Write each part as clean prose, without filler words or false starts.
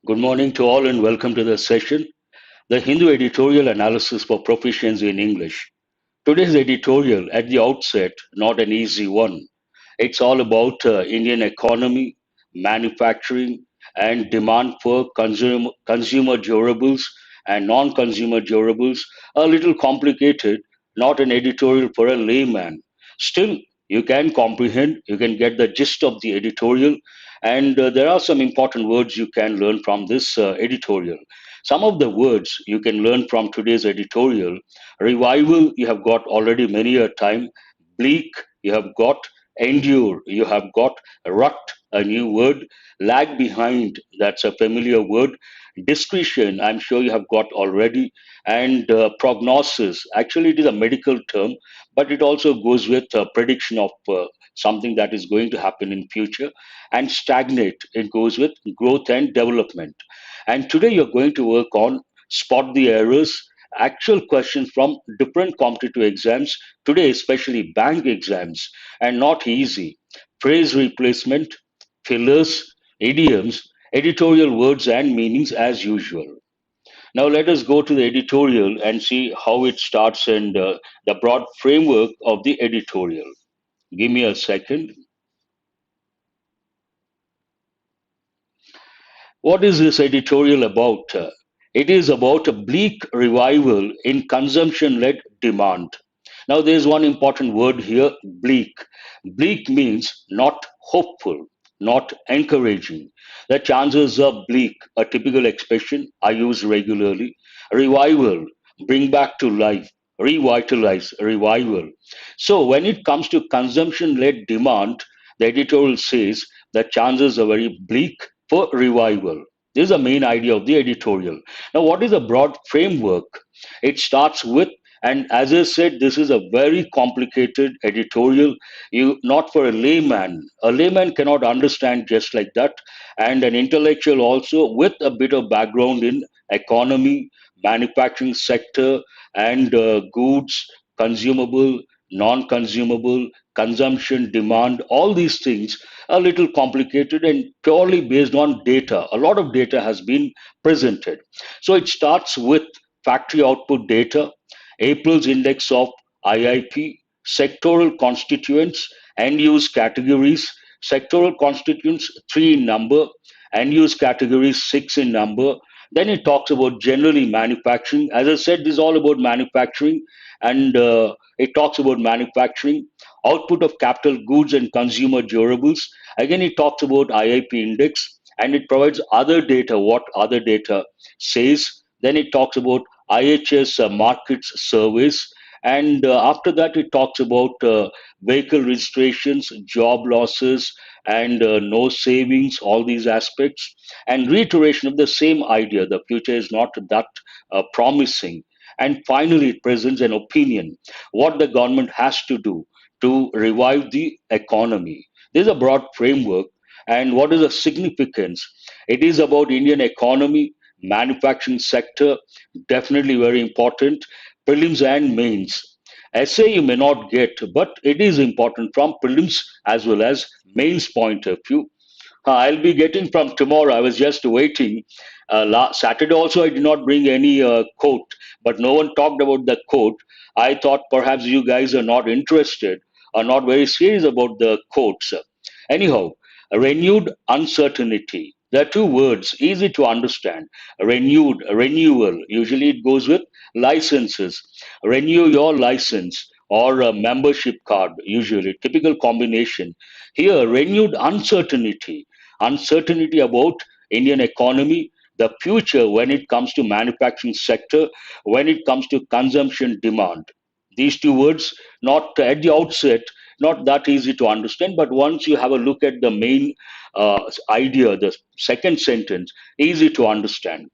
Good morning to all and welcome to the session, the Hindu editorial analysis for proficiency in English. Today's editorial at the outset, not an easy one. It's all about Indian economy, manufacturing, and demand for consumer durables and non-consumer durables. A little complicated, not an editorial for a layman. Still, you can comprehend, you can get the gist of the editorial, and there are some important words you can learn from this editorial. Some of the words you can learn from today's editorial: revival, you have got already many a time; bleak, you have got; endure, you have got; rut, a new word; lag behind, that's a familiar word; discretion, I'm sure you have got already; and prognosis, actually it is a medical term, but it also goes with prediction of something that is going to happen in future; and stagnate, it goes with growth and development. And today you're going to work on spot the errors, actual questions from different competitive exams, today especially bank exams, and not easy. Phrase replacement, fillers, idioms, editorial words and meanings as usual. Now let us go to the editorial and see how it starts and the broad framework of the editorial. Give me a second. What is this editorial about? It is about a bleak revival in consumption led demand. Now, there's one important word here: bleak. Bleak means not hopeful, not encouraging. The chances are bleak, a typical expression I use regularly. Revival, bring back to life, revitalize, revival. So, when it comes to consumption led demand, the editorial says the chances are very bleak for revival. This is the main idea of the editorial. Now, what is the broad framework? It starts with, and as I said, this is a very complicated editorial. You not for a layman. A layman cannot understand just like that, and an intellectual also with a bit of background in economy, manufacturing sector, and goods, consumable, non-consumable, consumption, demand. All these things a little complicated and purely based on data. A lot of data has been presented. So it starts with factory output data, April's index of IIP, sectoral constituents, end use categories, sectoral constituents 3 in number, end use categories 6 in number. Then it talks about generally manufacturing. As I said, this is all about manufacturing, and it talks about manufacturing, output of capital goods and consumer durables. Again, it talks about IIP index, and it provides other data, what other data says. Then it talks about IHS markets surveys. And after that, it talks about vehicle registrations, job losses, and no savings, all these aspects, and reiteration of the same idea: the future is not that promising. And finally, it presents an opinion: what the government has to do to revive the economy. There's a broad framework. And what is the significance? It is about Indian economy, manufacturing sector, definitely very important, prelims and mains. Essay you may not get, but it is important from prelims as well as mains point of view. I'll be getting from tomorrow. I was just waiting. Saturday also, I did not bring any quote, but no one talked about the quote. I thought perhaps you guys are not interested or not very serious about the quotes. Anyhow, renewed uncertainty. There are two words, easy to understand. Renewed, renewal. Usually it goes with licenses. Renew your license or a membership card, usually, typical combination. Here, renewed uncertainty. Uncertainty about Indian economy, the future when it comes to manufacturing sector, when it comes to consumption demand. These two words, not at the outset, not that easy to understand, but once you have a look at the main idea, the second sentence, easy to understand.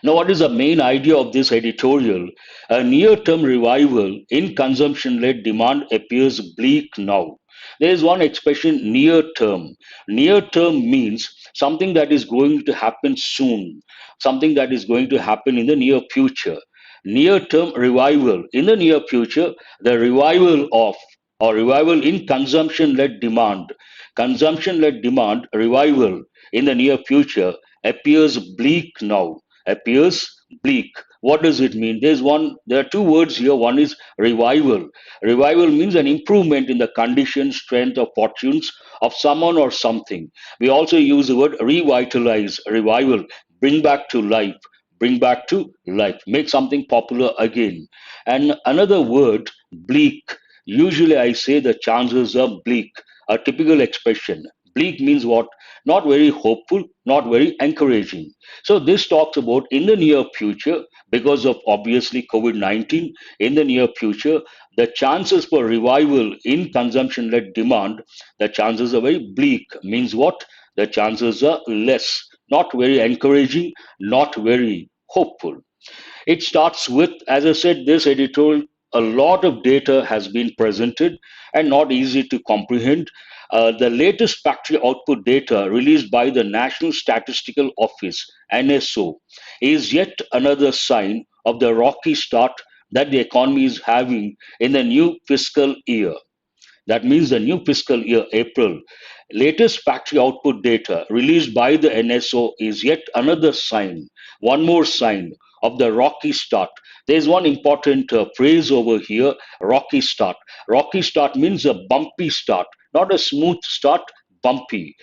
Now, what is the main idea of this editorial? A near term revival in consumption led demand appears bleak now. There is one expression, near term. Near term means something that is going to happen soon, something that is going to happen in the near future. Near term revival. In the near future, the revival of or revival in consumption led demand. Consumption led demand revival in the near future appears bleak now. Appears bleak. What does it mean? There are two words here. One is revival. Revival means an improvement in the condition, strength, or fortunes of someone or something. We also use the word revitalize, revival, bring back to life, bring back to life, make something popular again. And another word, bleak. Usually I say the chances are bleak, a typical expression. Bleak means what? Not very hopeful, not very encouraging. So this talks about in the near future, because of obviously COVID-19, in the near future, the chances for revival in consumption led demand, the chances are very bleak. Means what? The chances are less, not very encouraging, not very hopeful. It starts with, as I said, this editorial, a lot of data has been presented and not easy to comprehend. The latest factory output data released by the National Statistical Office, NSO, is yet another sign of the rocky start that the economy is having in the new fiscal year. That means the new fiscal year, April. Latest factory output data released by the NSO is yet another sign, one more sign of the rocky start. There's one important phrase over here, rocky start. Rocky start means a bumpy start, not a smooth start, bumpy,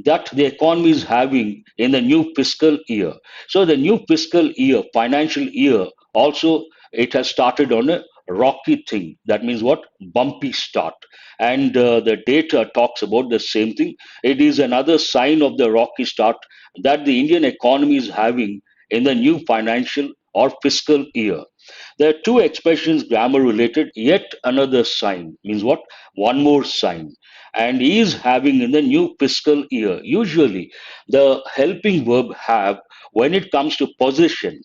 that the economy is having in the new fiscal year. So the new fiscal year, financial year, also it has started on a rocky thing. That means what? Bumpy start. And the data talks about the same thing. It is another sign of the rocky start that the Indian economy is having in the new financial or fiscal year. There are two expressions grammar related. Yet another sign means what? One more sign. And is having in the new fiscal year. Usually, the helping verb have when it comes to possession.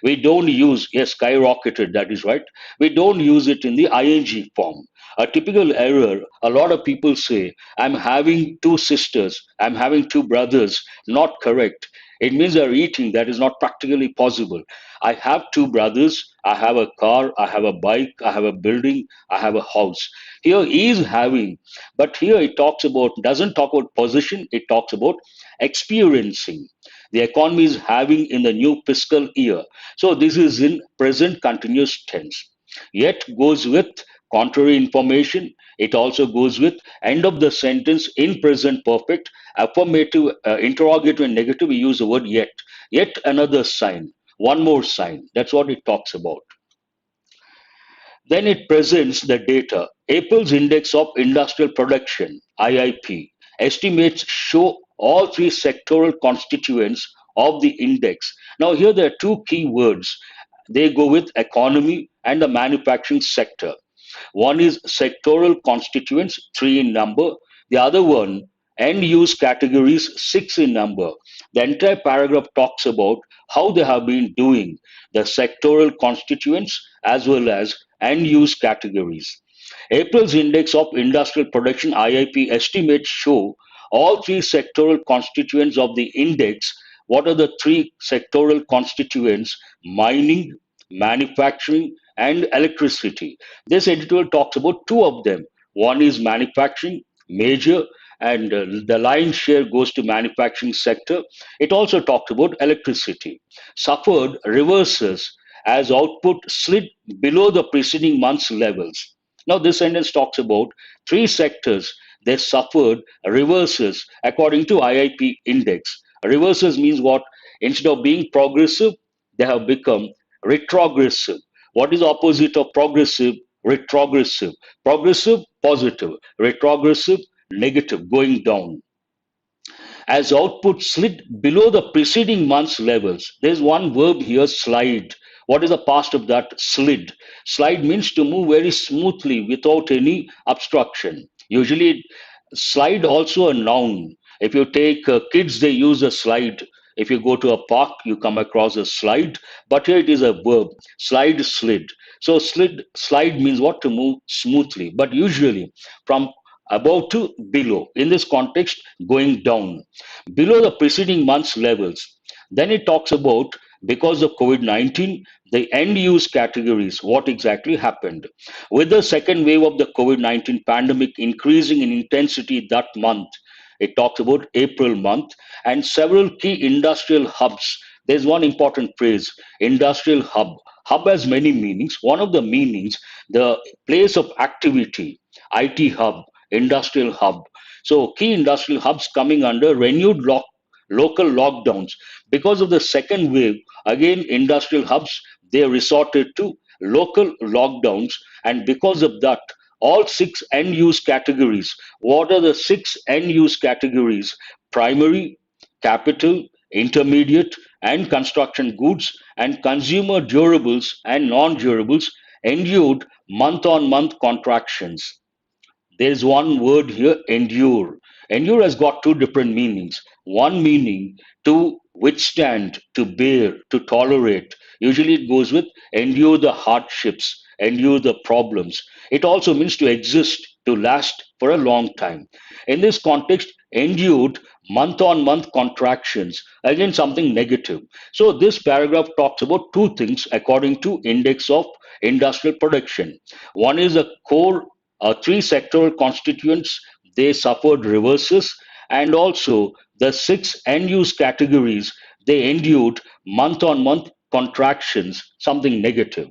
We don't use, yes, skyrocketed, that is right. We don't use it in the ing form. A typical error, a lot of people say, I'm having two sisters, I'm having two brothers. Not correct. It means they're eating. That is not practically possible. I have two brothers, I have a car, I have a bike, I have a building, I have a house. Here is having, but here it talks about, doesn't talk about possession, it talks about experiencing. The economy is having in the new fiscal year. So this is in present continuous tense. Yet goes with contrary information. It also goes with end of the sentence in present perfect. Affirmative, interrogative, and negative. We use the word yet. Yet another sign. One more sign. That's what it talks about. Then it presents the data. April's Index of Industrial Production, IIP, estimates show all three sectoral constituents of the index. Now, here there are two key words. They go with economy and the manufacturing sector. One is sectoral constituents, three in number. The other one, end use categories, six in number. The entire paragraph talks about how they have been doing, the sectoral constituents as well as end use categories. April's Index of Industrial Production IIP estimates show all three sectoral constituents of the index. What are the three sectoral constituents? Mining, manufacturing, and electricity. This editorial talks about two of them. One is manufacturing, major, and the lion's share goes to manufacturing sector. It also talked about electricity. Suffered reverses as output slid below the preceding month's levels. Now, this sentence talks about three sectors. They suffered reverses according to IIP index. Reverses means what? Instead of being progressive, they have become retrogressive. What is the opposite of progressive? Retrogressive. Progressive, positive. Retrogressive, negative, going down. As output slid below the preceding month's levels. There's one verb here, slide. What is the past of that? Slid. Slide means to move very smoothly without any obstruction. Usually, slide also a noun. If you take kids, they use a slide. If you go to a park, you come across a slide. But here it is a verb. Slide, slid. So slide means what? To move smoothly. But usually from above to below. In this context, going down below the preceding month's levels. Then it talks about because of COVID 19, the end use categories, what exactly happened. With the second wave of the COVID 19 pandemic increasing in intensity that month, It talks about April month and several key industrial hubs. There's one important phrase, industrial hub. Hub has many meanings. One of the meanings, the place of activity, IT hub, industrial hub. So key industrial hubs coming under renewed local lockdowns. Because of the second wave, again, industrial hubs, they resorted to local lockdowns. And because of that, all six end use categories. What are the six end use categories? Primary, capital, intermediate, and construction goods, and consumer durables and non durables endured month on month contractions. There's one word here, endure. Endure has got two different meanings. One meaning, to withstand, to bear, to tolerate. Usually it goes with endure the hardships, endure the problems. It also means to exist, to last for a long time. In this context, endured month on month contractions, again something negative. So this paragraph talks about two things according to index of industrial production. One is a core, three sectoral constituents, they suffered reverses, and also the six end use categories, they endured month on month contractions, something negative.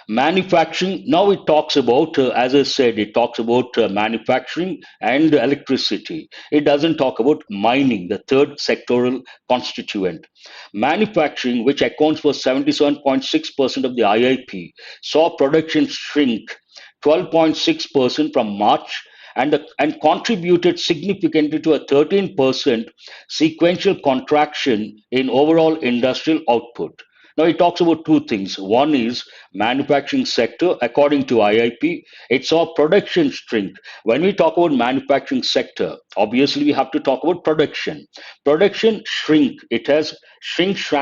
Manufacturing, now it talks about, as I said, it talks about manufacturing and electricity. It doesn't talk about mining, the third sectoral constituent. Manufacturing, which accounts for 77.6% of the IIP, saw production shrink 12.6% from March and contributed significantly to a 13% sequential contraction in overall industrial output. Now, it talks about two things. One is manufacturing sector. According to IIP, it saw production shrink. When we talk about manufacturing sector, obviously we have to talk about production. Production shrink. It has shrunk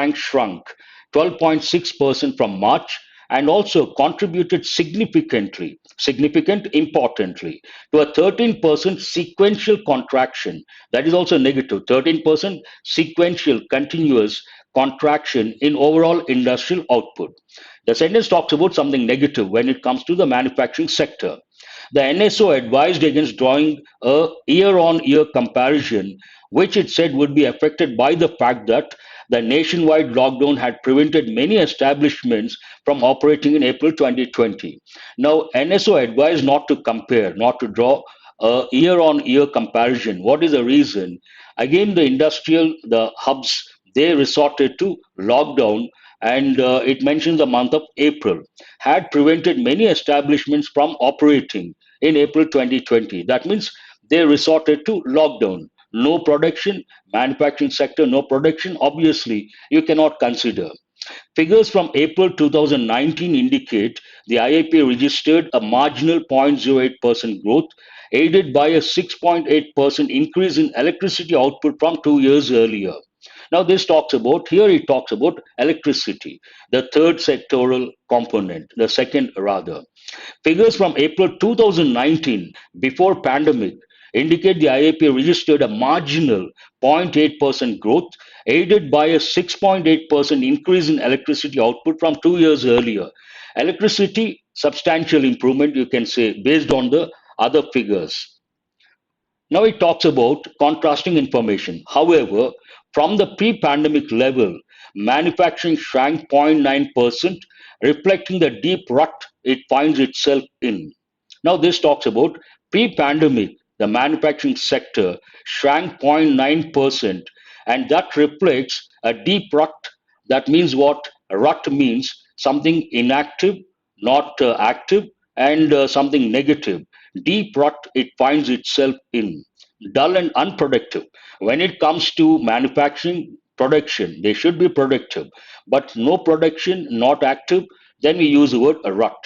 12.6% from March and also contributed importantly, to a 13% sequential contraction. That is also negative. 13% sequential continuous contraction in overall industrial output. The sentence talks about something negative when it comes to the manufacturing sector. The NSO advised against drawing a year on year comparison, which it said would be affected by the fact that the nationwide lockdown had prevented many establishments from operating in April 2020. Now, NSO advised not to compare, not to draw a year on year comparison. What is the reason? Again, the hubs, they resorted to lockdown, and it mentions the month of April had prevented many establishments from operating in April 2020. That means they resorted to lockdown. No production, manufacturing sector, no production. Obviously, you cannot consider. Figures from April 2019 indicate the IIP registered a marginal 0.08% growth, aided by a 6.8% increase in electricity output from 2 years earlier. Now, here it talks about electricity, the third sectoral component, the second rather. Figures from April 2019, before pandemic, indicate the IIP registered a marginal 0.8% growth, aided by a 6.8% increase in electricity output from 2 years earlier. Electricity, substantial improvement, you can say, based on the other figures. Now it talks about contrasting information. However, from the pre-pandemic level, manufacturing shrank 0.9%, reflecting the deep rut it finds itself in. Now this talks about pre-pandemic, the manufacturing sector shrank 0.9%, and that reflects a deep rut. That means what? A rut means something inactive, not active, and something negative. Deep rut it finds itself in. Dull and unproductive. When it comes to manufacturing production, they should be productive, but no production, not active, then we use the word rut.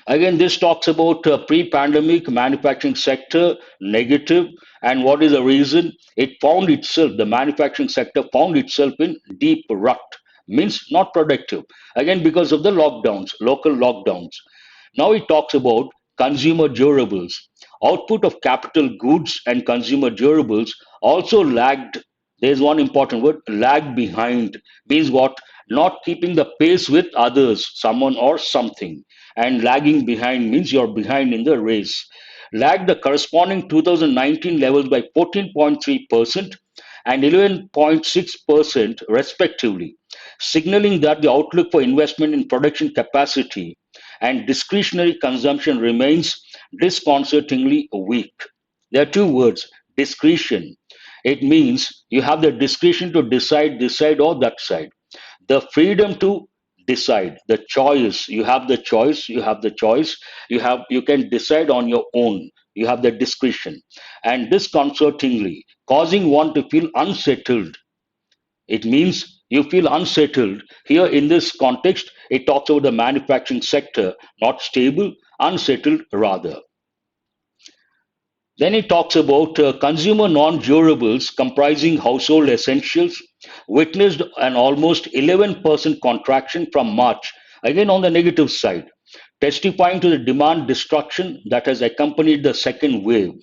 Again, this talks about pre-pandemic manufacturing sector negative, and what is the reason? The manufacturing sector found itself in deep rut, means not productive. Again, because of the lockdowns, local lockdowns. Now it talks about consumer durables. Output of capital goods and consumer durables also lagged. There's one important word, lag behind. Means what? Not keeping the pace with others, someone or something. And lagging behind means you're behind in the race. lagged the corresponding 2019 levels by 14.3% and 11.6% respectively, signaling that the outlook for investment in production capacity and discretionary consumption remains disconcertingly weak. There are two words: discretion. It means you have the discretion to decide this side or that side, the freedom to decide, the choice. You have the choice, you can decide on your own, you have the discretion. And disconcertingly, causing one to feel unsettled. It means you feel unsettled. Here in this context, it talks about the manufacturing sector, not stable, unsettled rather. Then it talks about consumer non-durables comprising household essentials witnessed an almost 11% contraction from March, again on the negative side, testifying to the demand destruction that has accompanied the second wave.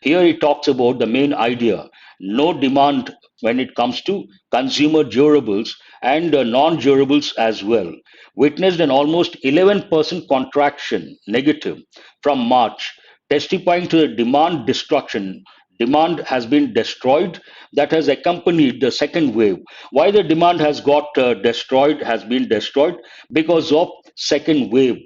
Here he talks about the main idea: no demand when it comes to consumer durables and non-durables as well. Witnessed an almost 11% contraction negative from March, testifying to the demand destruction. Demand has been destroyed that has accompanied the second wave. Why the demand has got destroyed, has been destroyed? Because of second wave.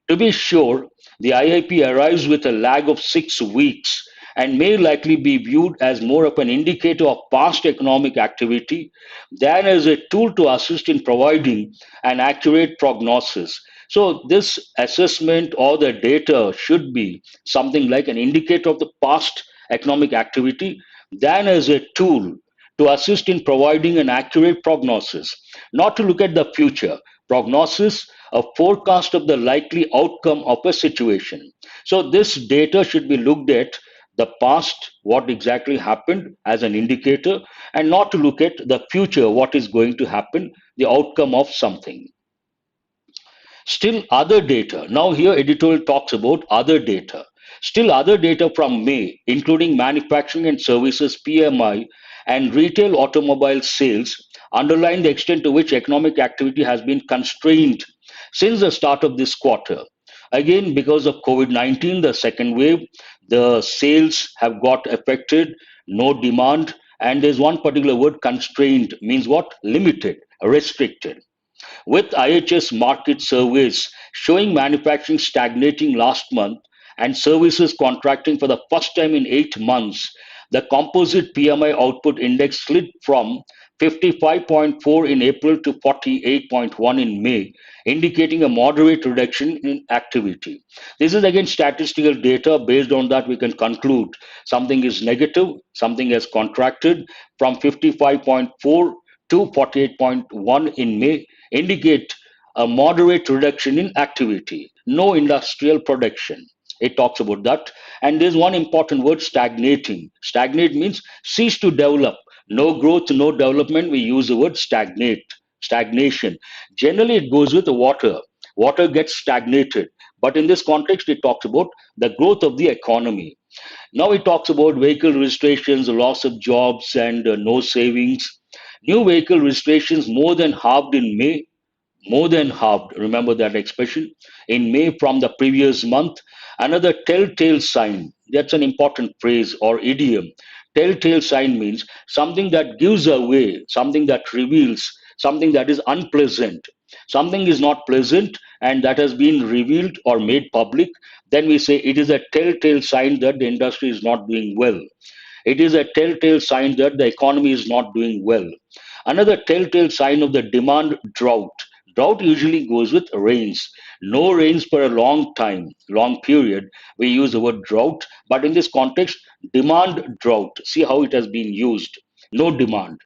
To be sure, the IIP arrives with a lag of 6 weeks and may likely be viewed as more of an indicator of past economic activity than as a tool to assist in providing an accurate prognosis. So, this assessment or the data should be something like an indicator of the past economic activity than as a tool to assist in providing an accurate prognosis, not to look at the future. Prognosis, a forecast of the likely outcome of a situation. So, this data should be looked at the past, what exactly happened as an indicator, and not to look at the future, what is going to happen, the outcome of something. Still other data. Now here editorial talks about other data. Still other data from May, including manufacturing and services PMI and retail automobile sales, underline the extent to which economic activity has been constrained since the start of this quarter. Again, because of COVID-19, the second wave, the sales have got affected, no demand, and there's one particular word: constrained means what? Limited, restricted. With IHS market surveys showing manufacturing stagnating last month and services contracting for the first time in 8 months, the composite PMI output index slid from 55.4 in April to 48.1 in May, indicating a moderate reduction in activity. This is again statistical data. Based on that, we can conclude something is negative, something has contracted from 55.4 to 48.1 in May, indicate a moderate reduction in activity, no industrial production. It talks about that. And there's one important word: stagnating. Stagnate means cease to develop. No growth, no development. We use the word stagnate, stagnation. Generally, it goes with the water. Water gets stagnated. But in this context, it talks about the growth of the economy. Now it talks about vehicle registrations, loss of jobs, and no savings. New vehicle registrations more than halved in May, more than halved. Remember that expression, in May from the previous month. Another telltale sign. That's an important phrase or idiom. Telltale sign means something that gives away, something that reveals, something that is unpleasant. Something is not pleasant and that has been revealed or made public, then we say it is a telltale sign that the industry is not doing well. It is a telltale sign that the economy is not doing well. Another telltale sign of the demand: drought. Drought usually goes with rains. No rains for a long time, long period. We use the word drought, but in this context, demand drought. See how it has been used. No demand.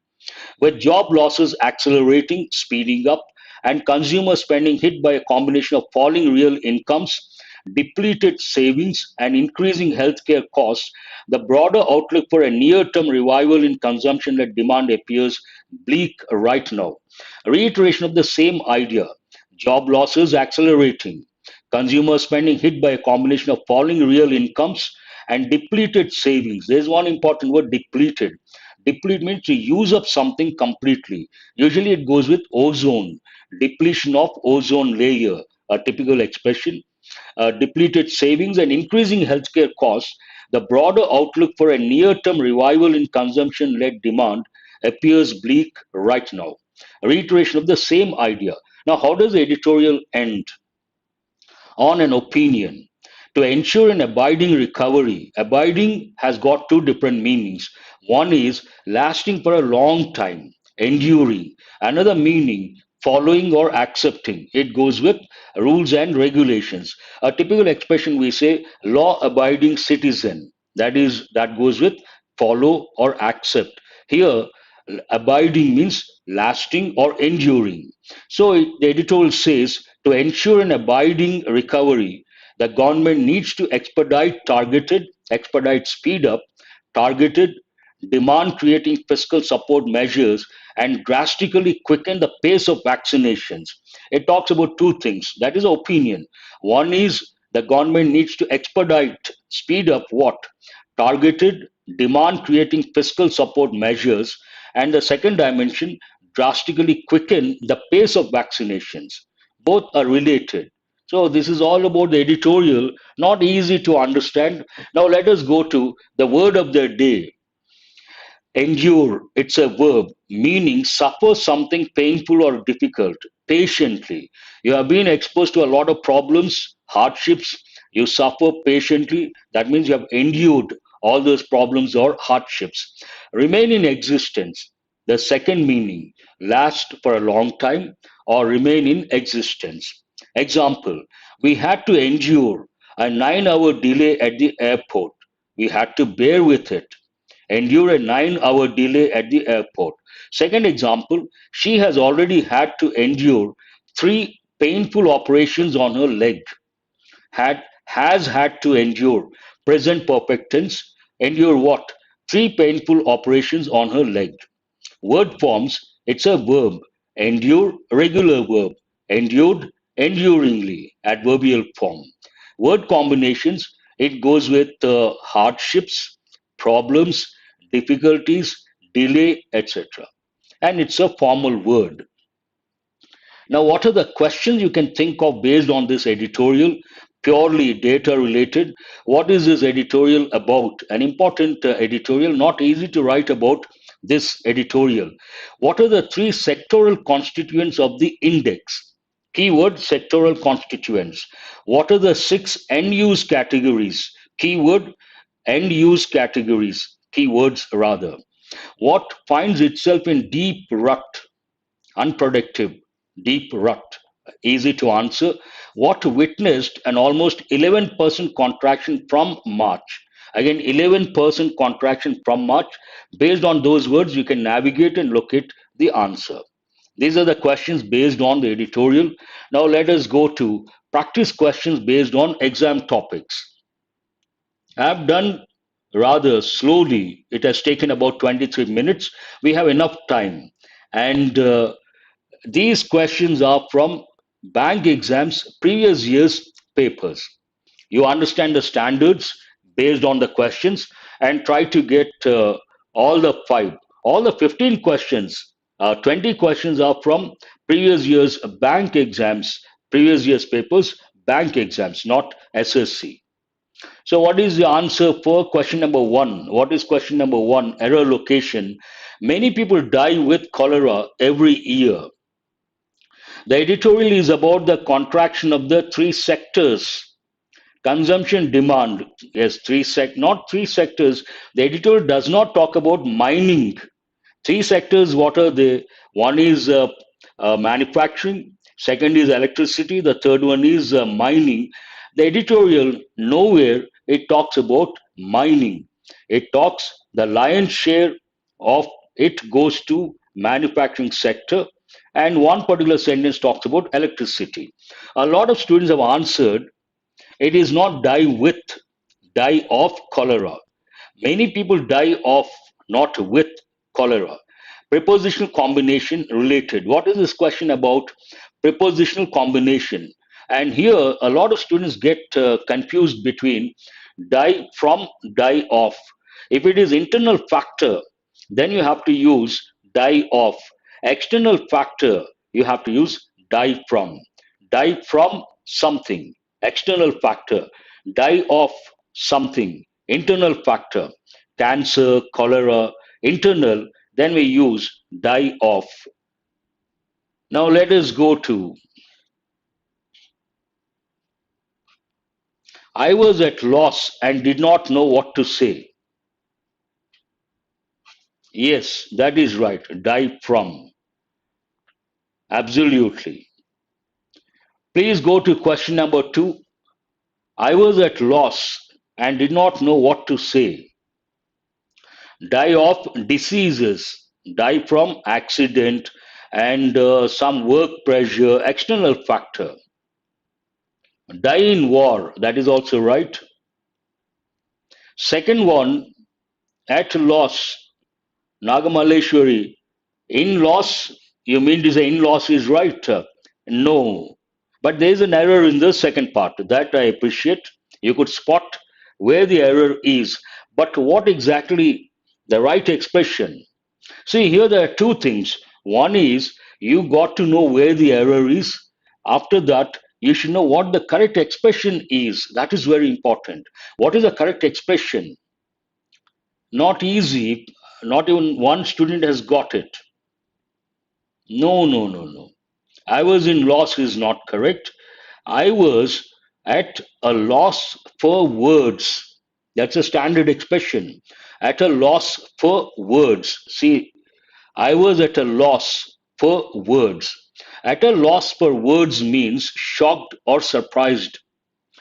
With job losses accelerating, speeding up, and consumer spending hit by a combination of falling real incomes, depleted savings, and increasing healthcare costs, the broader outlook for a near term revival in consumption led demand appears bleak right now. Reiteration of the same idea: job losses accelerating, consumer spending hit by a combination of falling real incomes and depleted savings. There's one important word: depleted. Deplete means to use up something completely. Usually it goes with ozone, depletion of ozone layer, a typical expression. depleted savings, and increasing healthcare costs, the broader outlook for a near term revival in consumption led demand appears bleak right now. A reiteration of the same idea. Now, how does the editorial end? On an opinion. To ensure an abiding recovery, abiding has got two different meanings. One is lasting for a long time, enduring. Another meaning, following or accepting. It goes with rules and regulations. A typical expression we say, law abiding citizen. That goes with follow or accept. Here, abiding means lasting or enduring. So the editorial says to ensure an abiding recovery, the government needs to expedite, speed up, targeted, demand creating fiscal support measures and drastically quicken the pace of vaccinations. It talks about two things. That is opinion. One is the government needs to expedite, speed up what? Targeted, demand creating fiscal support measures. And the second dimension, drastically quicken the pace of vaccinations. Both are related. So this is all about the editorial, not easy to understand. Now let us go to the word of the day. Endure, it's a verb meaning suffer something painful or difficult patiently. You have been exposed to a lot of problems, hardships. You suffer patiently. That means you have endured all those problems or hardships. Remain in existence. The second meaning, last for a long time or remain in existence. Example, we had to endure a 9 hour delay at the airport. We had to bear with it, endure a 9 hour delay at the airport. Second example, she has already had to endure three painful operations on her leg. Has had to endure. Present perfect tense. Endure what? Three painful operations on her leg. Word forms, it's a verb. Endure, regular verb. Endured, enduringly, adverbial form. Word combinations, it goes with hardships, problems, difficulties, delay, etc. And it's a formal word. Now, what are the questions you can think of based on this editorial? Purely data related. What is this editorial about? An important editorial, not easy to write about this editorial. What are the three sectoral constituents of the index? Keyword sectoral constituents. What are the six end use categories? Keyword end use categories, keywords rather. What finds itself in deep rut? Unproductive, deep rut. Easy to answer. What witnessed an almost 11% contraction from March? Again, 11% contraction from March. Based on those words, you can navigate and locate the answer. These are the questions based on the editorial. Now let us go to practice questions based on exam topics. I've done rather slowly. It has taken about 23 minutes. We have enough time. And these questions are from bank exams, previous year's papers. You understand the standards based on the questions and try to get all the five, all the 15 questions. 20 questions are from previous year's bank exams, previous year's papers, bank exams, not SSC. So, what is the answer for question number one? What is question number one? Error location. Many people die with cholera every year. The editorial is about the contraction of the three sectors. Consumption demand, yes, not three sectors. The editorial does not talk about mining. Three sectors, what are they? One is manufacturing, second is electricity, the third one is mining. The editorial, nowhere it talks about mining. It talks the lion's share of it goes to manufacturing sector, and one particular sentence talks about electricity. A lot of students have answered it is not die with, die of cholera. Many people die of, not with cholera. Prepositional combination related. What is this question about? Prepositional combination. And here, a lot of students get confused between die from, die of. If it is internal factor, then you have to use die of. External factor, you have to use die from. Die from something. external factor, die of something, internal factor, cancer, cholera, internal, then we use die of. Now let us go to I was at loss and did not know what to say. Yes, that is right. Die from. Absolutely. Please go to question number two. I was at loss and did not know what to say. Die of diseases, die from accident and some work pressure, external factor. Die in war, that is also right. Second one, at loss, Nagamaleshwari. In loss, you mean to say in loss is right? No. But there is an error in the second part. That I appreciate. You could spot where the error is. But what exactly the right expression? See, here there are two things. One is you got to know where the error is. After that, you should know what the correct expression is. That is very important. What is the correct expression? Not easy. Not even one student has got it. No, no, no, no. I was in loss is not correct. I was at a loss for words. That's a standard expression. At a loss for words. See, I was at a loss for words. At a loss for words means shocked or surprised.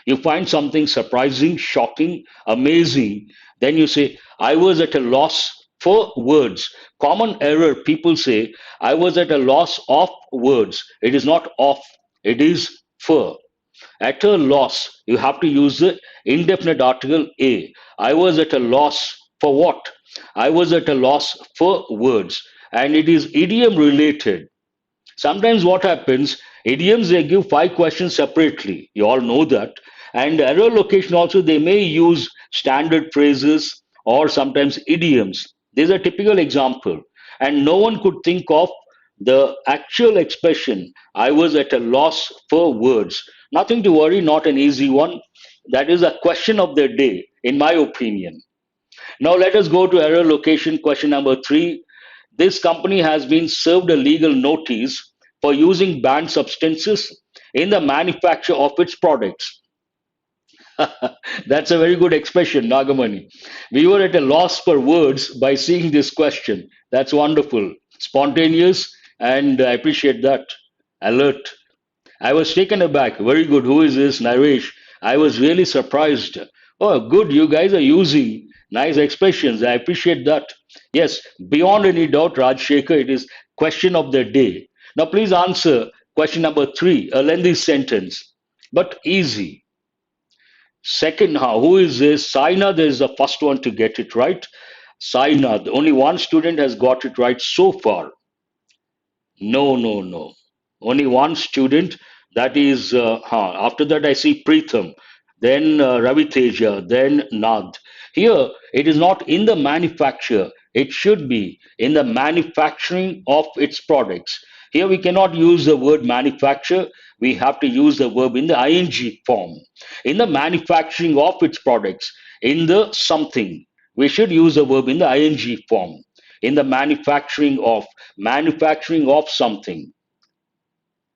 You find something surprising, shocking, amazing, then you say, I was at a loss for words. Common error people say, I was at a loss of words. It is not of, it is for. At a loss, you have to use the indefinite article a. I was at a loss for what? I was at a loss for words. And it is idiom related. Sometimes what happens, idioms they give five questions separately. You all know that. And error location also they may use standard phrases or sometimes idioms. This is a typical example. And no one could think of the actual expression, I was at a loss for words. Nothing to worry, not an easy one. That is a question of the day, in my opinion. Now let us go to error location question number three. This company has been served a legal notice for using banned substances in the manufacture of its products. That's a very good expression, Nagamani. We were at a loss for words by seeing this question. That's wonderful. Spontaneous, and I appreciate that. Alert. I was taken aback. Very good. Who is this? Naresh. I was really surprised. Oh, good. You guys are using nice expressions. I appreciate that. Yes, beyond any doubt, Rajshekhar, it is question of the day. Now, please answer question number three, a lengthy sentence, but easy. Second, who is this? Sainath is the first one to get it right. Sainath, only one student has got it right so far. No, no, no. Only one student. That is, after that, I see Pritham, then Ravi Teja, then Nad. Here, it is not in the manufacture. It should be in the manufacturing of its products. Here, we cannot use the word manufacture. We have to use the verb in the ing form. In the manufacturing of its products, in the something, we should use the verb in the ing form. In the manufacturing of something.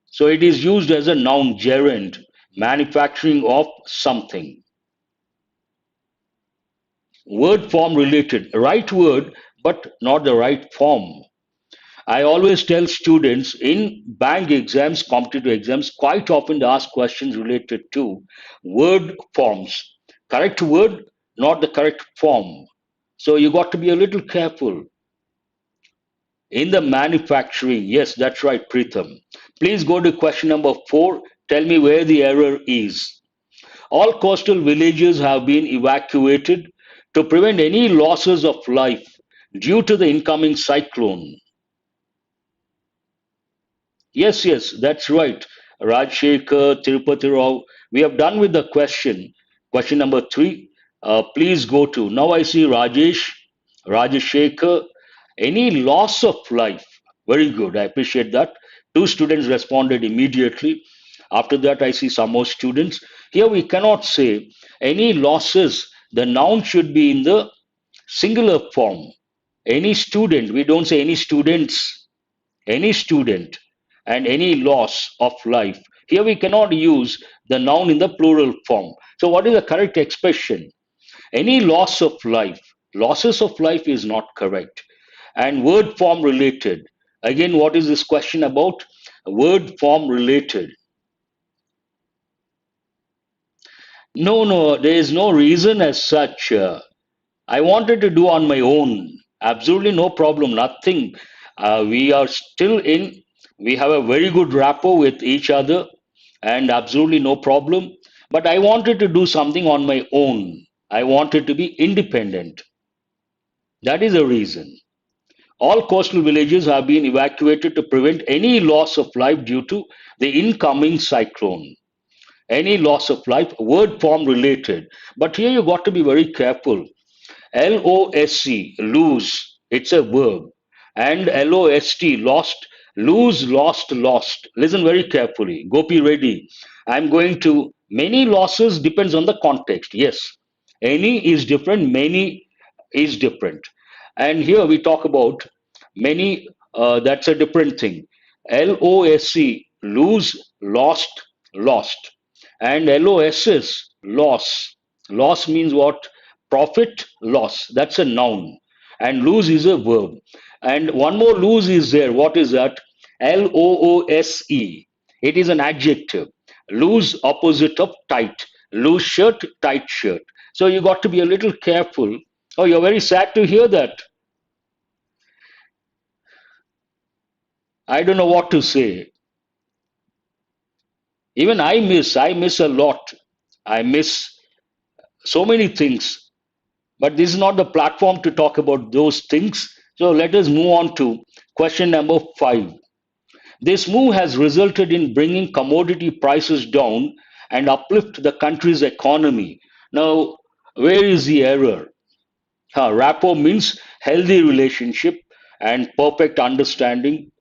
So it is used as a noun gerund, manufacturing of something. Word form related, right word, but not the right form. I always tell students in bank exams, competitive exams, quite often they ask questions related to word forms. Correct word, not the correct form. So you got to be a little careful. In the manufacturing, yes, that's right, Pritham. Please go to question number four. Tell me where the error is. All coastal villages have been evacuated to prevent any losses of life due to the incoming cyclone. Yes, yes, that's right. Rajshekhar, Tirupati Rao. We have done with the question. Question number three. Please go to. Now I see Rajesh, Rajshekhar. Any loss of life? Very good. I appreciate that. Two students responded immediately. After that, I see some more students. Here we cannot say any losses. The noun should be in the singular form. Any student, we don't say any students, any student, and any loss of life. Here we cannot use the noun in the plural form. So, what is the correct expression? Any loss of life. Losses of life is not correct. And word form related. Again, what is this question about? Word form related. No, no, there is no reason as such. I wanted to do on my own. Absolutely no problem, nothing. We are still in, we have a very good rapport with each other and absolutely no problem. But I wanted to do something on my own. I wanted to be independent. That is the reason. All coastal villages have been evacuated to prevent any loss of life due to the incoming cyclone. Any loss of life, word form related. But here you got to be very careful. LOSC, lose, it's a verb. And LOST, lost, lose, lost, lost. Listen very carefully. Gopi ready. I'm going to, many losses depends on the context. Yes. Any is different, many is different. And here we talk about many, that's a different thing. LOSC, lose, lost, lost. And LOSS, loss. Loss means what? Profit, loss. That's a noun. And lose is a verb. And one more lose is there. What is that? LOOSE. It is an adjective. Loose, opposite of tight. Loose shirt, tight shirt. So you got to be a little careful. Oh, you're very sad to hear that. I don't know what to say. Even I miss a lot. I miss so many things. But this is not the platform to talk about those things. So let us move on to question number 5. This move has resulted in bringing commodity prices down and uplift the country's economy. Now, where is the error? Rapport means healthy relationship and perfect understanding,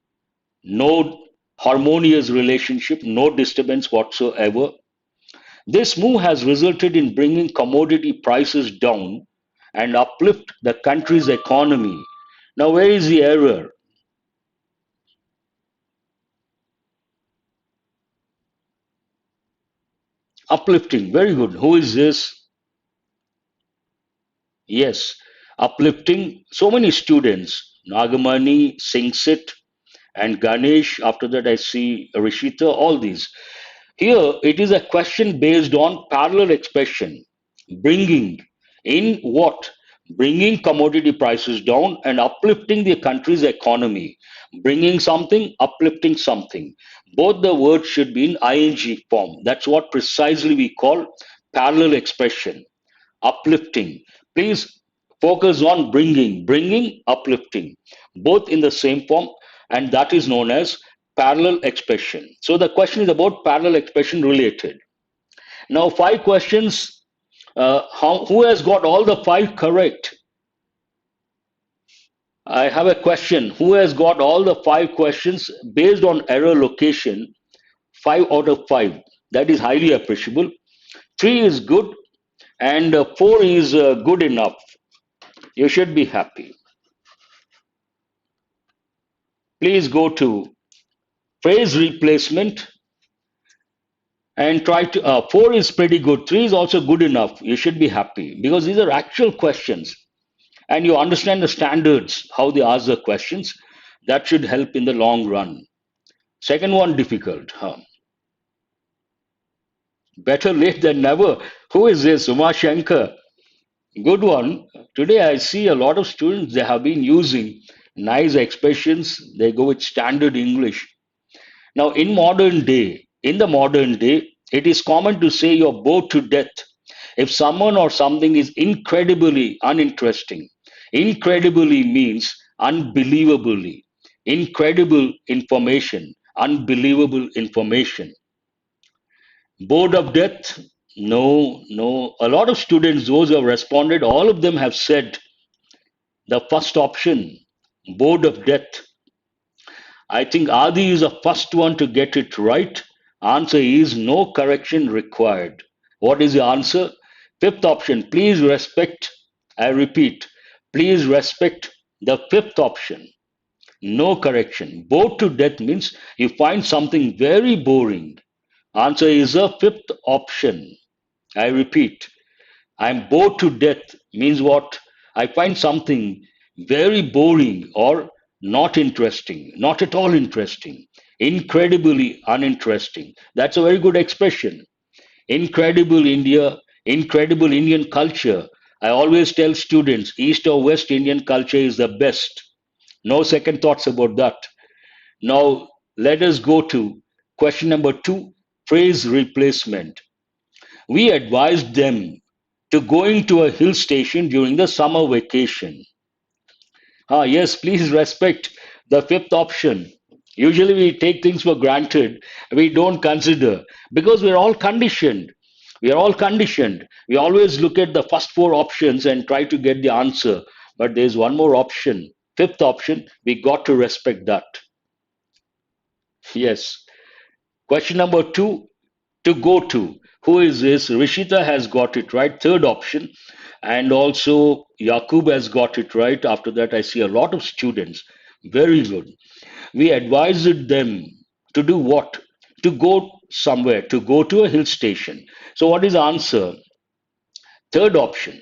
no harmonious relationship, no disturbance whatsoever. This move has resulted in bringing commodity prices down and uplift the country's economy. Now, where is the error? Uplifting. Very good. Who is this? Yes, uplifting. So many students. Nagamani sings it, and Ganesh. After that, I see Rishita. All these. Here, it is a question based on parallel expression. Bringing in what? Bringing commodity prices down and uplifting the country's economy. Bringing something, uplifting something. Both the words should be in ing form. That's what precisely we call parallel expression. Uplifting. Please focus on bringing, uplifting, both in the same form, and that is known as parallel expression. So the question is about parallel expression related. Now, 5 questions. Who has got all the 5 correct? I have a question. Who has got all the 5 questions based on error location? 5 out of 5. That is highly appreciable. 3 is good, and 4 is good enough. You should be happy. Please go to phrase replacement and try to. 4 is pretty good. 3 is also good enough. You should be happy because these are actual questions and you understand the standards, how they ask the questions. That should help in the long run. Second one, difficult. Better late than never. Who is this? Uma Shankar. Good one. Today I see a lot of students, they have been using nice expressions. They go with standard English. Now, in the modern day, it is common to say you're bored to death if someone or something is incredibly uninteresting. Incredibly means unbelievably. Incredible information, unbelievable information. Bored of death? No, no. A lot of students, those who have responded, all of them have said the first option, bored of death. I think Adi is the first one to get it right. Answer is no correction required. What is the answer? Fifth option, please respect. I repeat, please respect the fifth option. No correction. Bored to death means you find something very boring. Answer is a fifth option. I repeat, I'm bored to death means what? I find something very boring or not interesting, not at all interesting, incredibly uninteresting. That's a very good expression. Incredible India, incredible Indian culture. I always tell students East or West Indian culture is the best. No second thoughts about that. Now, let us go to question number two, phrase replacement. We advised them to going to a hill station during the summer vacation. Ah, yes, please respect the fifth option. Usually we take things for granted, we don't consider because we're all conditioned. We are all conditioned. We always look at the first four options and try to get the answer. But there's one more option, fifth option. We got to respect that. Yes. Question number two, to go to. Who is this? Rishita has got it right. Third option. And also Yakub has got it right. After that, I see a lot of students. Very good. We advised them to do what? To go somewhere, to go to a hill station. So, what is the answer? Third option.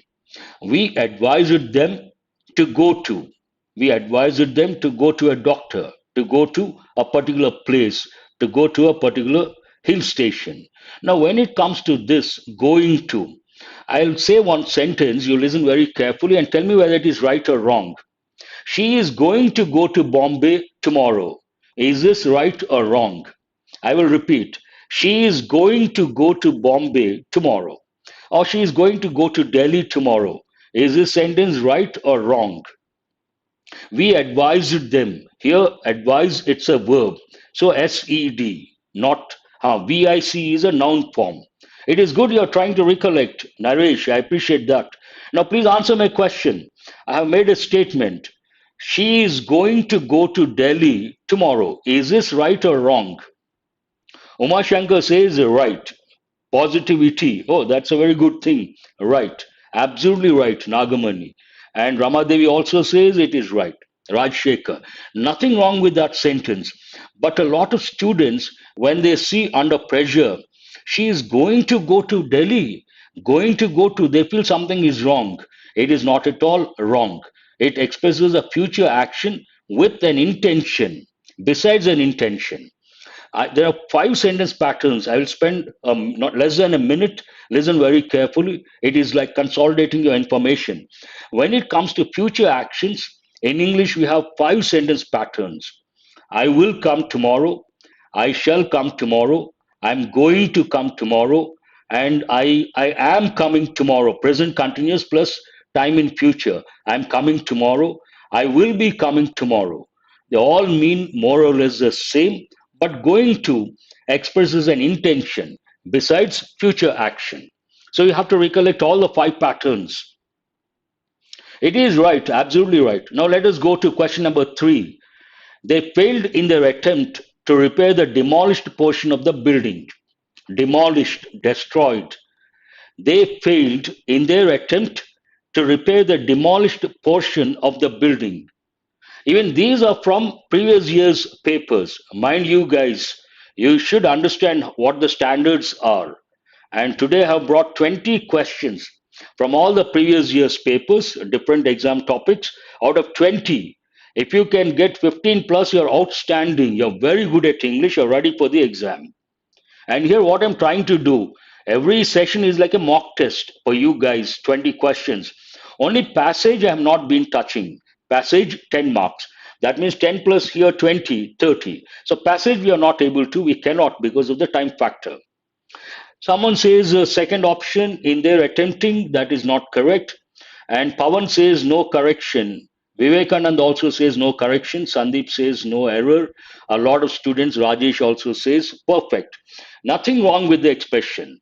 We advised them to go to. We advised them to go to a doctor, to go to a particular place, to go to a particular hill station. Now, when it comes to this going to, I'll say one sentence, you listen very carefully and tell me whether it is right or wrong. She is going to go to Bombay tomorrow. Is this right or wrong? I will repeat. She is going to go to Bombay tomorrow. Or she is going to go to Delhi tomorrow. Is this sentence right or wrong? We advised them. Here, advise, it's a verb. So, SED, not VIC is a noun form. It is good you're trying to recollect. Naresh, I appreciate that. Now, please answer my question. I have made a statement. She is going to go to Delhi tomorrow. Is this right or wrong? Uma Shankar says right. Positivity. Oh, that's a very good thing. Right. Absolutely right, Nagamani. And Ramadevi also says it is right. Rajshekar. Nothing wrong with that sentence. But a lot of students, when they see under pressure, she is going to go to Delhi, going to go to, they feel something is wrong. It is not at all wrong. It expresses a future action with an intention, besides an intention. There are five sentence patterns. I will spend not less than a minute. Listen very carefully. It is like consolidating your information. When it comes to future actions, in English, we have five sentence patterns. I will come tomorrow. I shall come tomorrow. I'm going to come tomorrow. And I am coming tomorrow. Present continuous plus time in future. I'm coming tomorrow. I will be coming tomorrow. They all mean more or less the same, but going to expresses an intention besides future action. So you have to recollect all the five patterns. It is right, absolutely right. Now let us go to question number three. They failed in their attempt to repair the demolished portion of the building. Demolished, destroyed. They failed in their attempt to repair the demolished portion of the building. Even these are from previous year's papers. Mind you, guys, you should understand what the standards are. And today I have brought 20 questions from all the previous year's papers, different exam topics. Out of 20, if you can get 15 plus, you're outstanding. You're very good at English. You're ready for the exam. And here, what I'm trying to do, every session is like a mock test for you guys, 20 questions. Only passage I have not been touching. Passage, 10 marks. That means 10 plus here, 20, 30. So passage we are not able to, we cannot because of the time factor. Someone says second option in their attempting, that is not correct. And Pawan says no correction. Vivekanand also says no correction. Sandeep says no error. A lot of students, Rajesh also says perfect. Nothing wrong with the expression.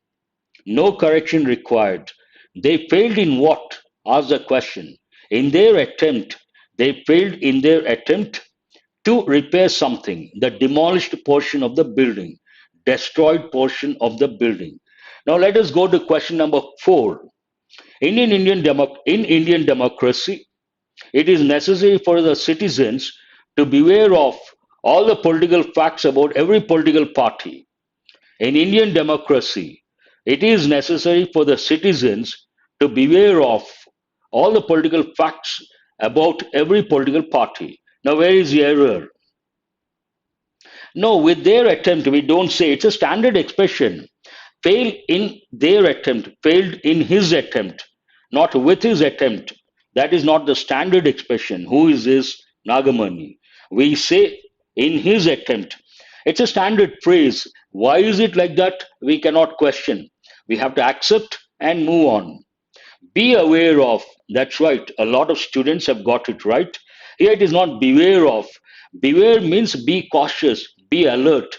No correction required. They failed in what? Ask the question. In their attempt, they failed in their attempt to repair something, the demolished portion of the building, destroyed portion of the building. Now let us go to question number 4. In Indian democracy, it is necessary for the citizens to beware of all the political facts about every political party. In Indian democracy, it is necessary for the citizens to beware of all the political facts about every political party. Now, where is the error? No, with their attempt, we don't say it's a standard expression. Fail in their attempt, failed in his attempt, not with his attempt. That is not the standard expression. Who is this Nagamani? We say in his attempt. It's a standard phrase. Why is it like that? We cannot question. We have to accept and move on. Be aware of. That's right. A lot of students have got it right. Here it is not beware of. Beware means be cautious, be alert.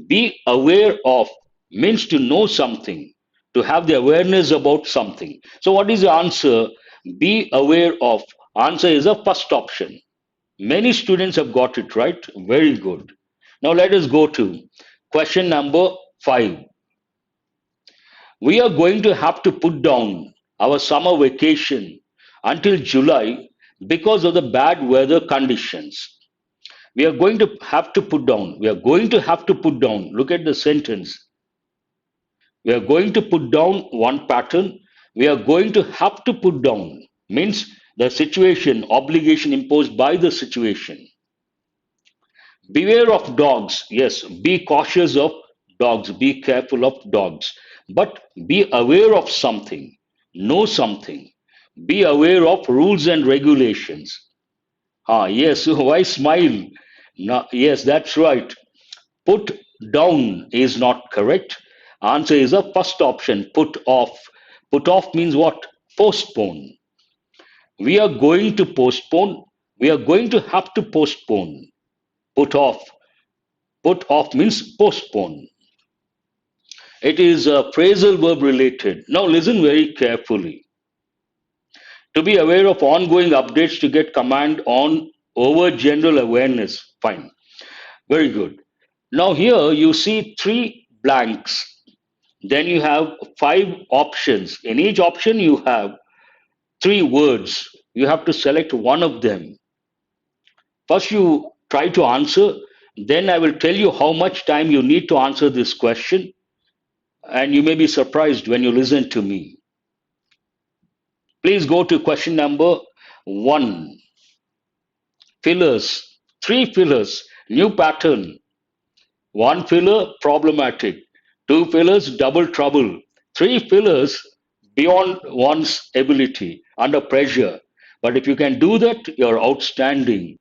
Be aware of means to know something, to have the awareness about something. So, what is the answer? Be aware of. Answer is the first option. Many students have got it right. Very good. Now, let us go to question number 5. We are going to have to put down our summer vacation until July because of the bad weather conditions. We are going to have to put down. We are going to have to put down. Look at the sentence. We are going to put down one pattern. We are going to have to put down means the situation, obligation imposed by the situation. Beware of dogs. Yes, be cautious of dogs. Be careful of dogs. But be aware of something. Know something. Be aware of rules and regulations. Ah, yes. Why smile? No, yes, that's right. Put down is not correct. Answer is the first option. Put off. Put off means what? Postpone. We are going to postpone. We are going to have to postpone. Put off. Put off means postpone. It is phrasal verb related. Now listen very carefully. To be aware of ongoing updates to get command on over general awareness. Fine. Very good. Now here you see 3 blanks. Then you have 5 options. In each option you have 3 words. You have to select one of them. First you try to answer. Then I will tell you how much time you need to answer this question. And you may be surprised when you listen to me. Please go to question number 1. Fillers. 3 fillers. New pattern. 1 filler, problematic. 2 fillers, double trouble. 3 fillers, beyond one's ability, under pressure. But if you can do that, you're outstanding.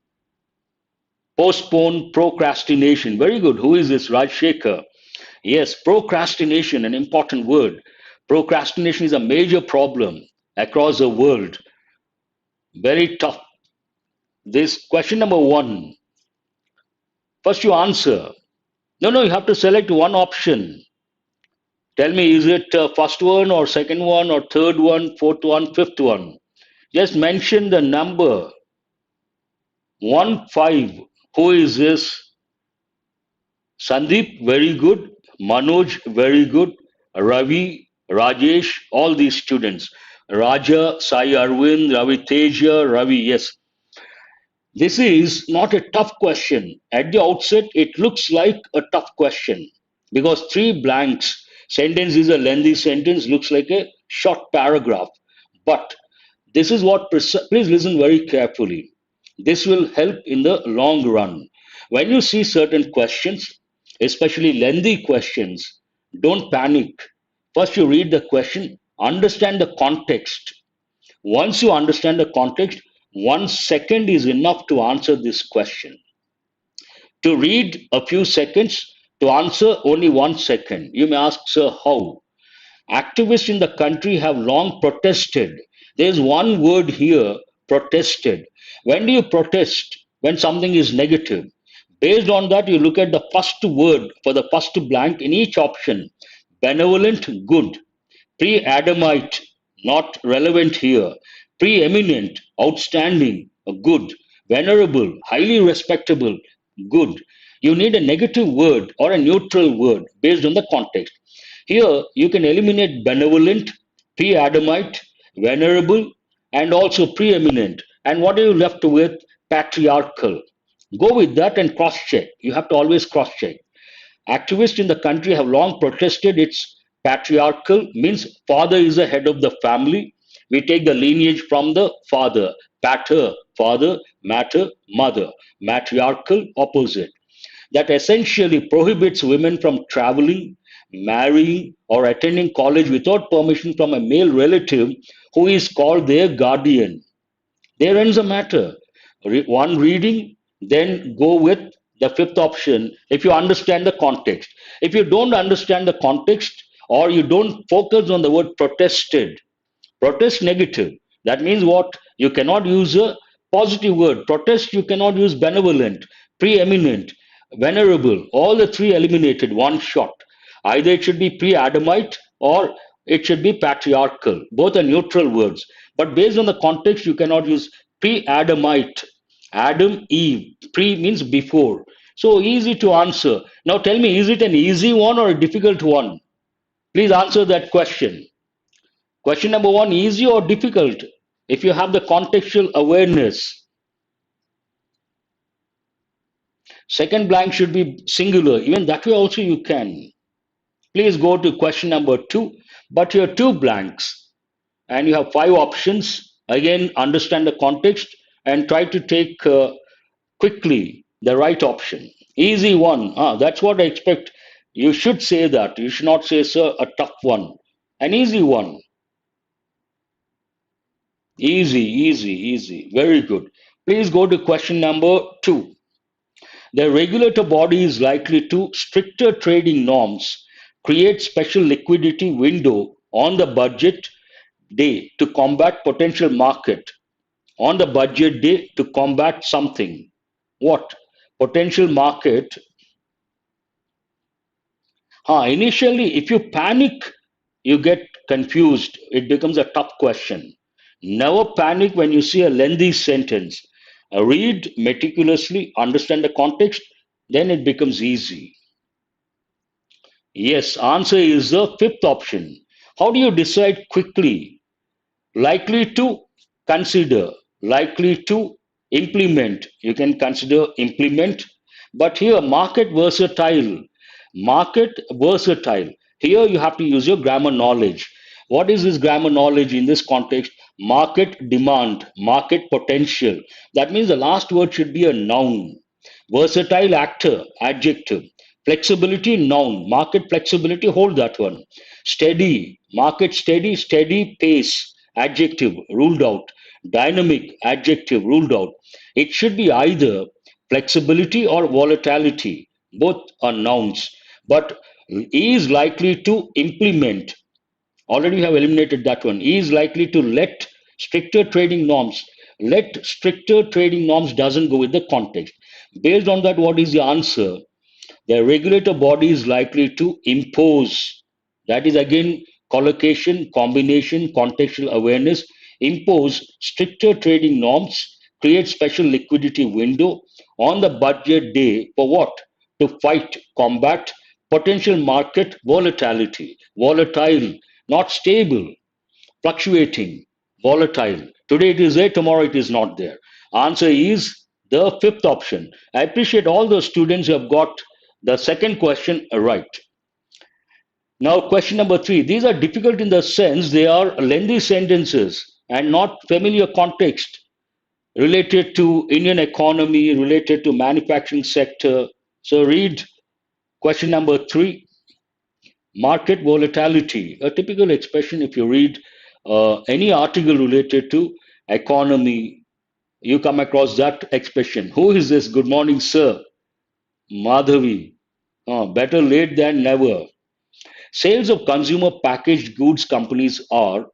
Postpone, procrastination. Very good. Who is this? Rajshekhar. Yes, procrastination, an important word. Procrastination is a major problem across the world. Very tough. This question number 1. First you answer. No, you have to select one option. Tell me, is it first one or second one or third one, fourth one, fifth one? Just mention the number. 1, 5. Who is this? Sandeep, very good. Manoj, very good. Ravi, Rajesh, all these students. Raja, Sai Arvind, Ravi Teja, Ravi, yes. This is not a tough question. At the outset, it looks like a tough question because 3 blanks. Sentence is a lengthy sentence, looks like a short paragraph. But this is what, please listen very carefully. This will help in the long run. When you see certain questions, especially lengthy questions, don't panic. First, you read the question, understand the context. Once you understand the context, 1 second is enough to answer this question. To read a few seconds, to answer only 1 second. You may ask, sir, how? Activists in the country have long protested. There's one word here, protested. When do you protest? When something is negative. Based on that, you look at the first word for the first blank in each option. Benevolent, good. Pre-Adamite, not relevant here. Preeminent, outstanding, good. Venerable, highly respectable, good. You need a negative word or a neutral word based on the context. Here you can eliminate benevolent, pre-Adamite, venerable, and also preeminent. And what are you left with? Patriarchal. Go with that and cross check. You have to always cross check. Activists in the country have long protested its patriarchal, means father is the head of the family. We take the lineage from the father, pater, father, mater, mother, matriarchal, opposite. That essentially prohibits women from traveling, marrying, or attending college without permission from a male relative who is called their guardian. There ends the matter. One reading, then go with the fifth option if you understand the context. If you don't understand the context or you don't focus on the word protested, protest negative. That means what? You cannot use a positive word. Protest, you cannot use benevolent, preeminent, venerable. All the three eliminated, one shot. Either it should be pre Adamite or it should be patriarchal. Both are neutral words. But based on the context, you cannot use pre Adamite. Adam, Eve. Pre means before. So easy to answer. Now tell me, is it an easy one or a difficult one? Please answer that question. Question number one, easy or difficult? If you have the contextual awareness. Second blank should be singular. Even that way also you can. Please go to question number two. But here two blanks and you have five options. Again, understand the context and try to take quickly the right option. Easy one. That's what I expect. You should say that. You should not say, sir, a tough one. An easy one. Easy, easy, easy. Very good. Please go to question number two. The regulator body is likely to stricter trading norms, create special liquidity window on the budget day to combat potential market, on the budget day to combat something. What? Potential market. Initially, if you panic, you get confused. It becomes a tough question. Never panic when you see a lengthy sentence. Read meticulously, understand the context, then it becomes easy. Yes, answer is the fifth option. How do you decide quickly? Likely to consider, likely to implement. You can consider implement, but here market versatile. Market versatile. Here you have to use your grammar knowledge. What is this grammar knowledge in this context? Market demand, market potential. That means the last word should be a noun. Versatile actor, adjective. Flexibility, noun. Market flexibility, hold that one. Steady, market steady, steady pace, adjective, ruled out. Dynamic, adjective, ruled out. It should be either flexibility or volatility. Both are nouns. But is likely to implement. Already you have eliminated that one. Is likely to let stricter trading norms. Let stricter trading norms doesn't go with the context. Based on that, what is the answer? The regulator body is likely to impose. That is again collocation, combination, contextual awareness. Impose stricter trading norms, create special liquidity window on the budget day for what? To fight, combat potential market volatility. Volatile, not stable, fluctuating, volatile. Today it is there, tomorrow it is not there. Answer is the fifth option. I appreciate all those students who have got the second question right. Now, question number three. These are difficult in the sense they are lengthy sentences and not familiar context related to Indian economy, related to manufacturing sector. So read question number three. Market volatility, a typical expression if you read any article related to economy, you come across that expression. Who is this? Good morning, sir. Madhavi. Better late than never. Sales of consumer packaged goods companies are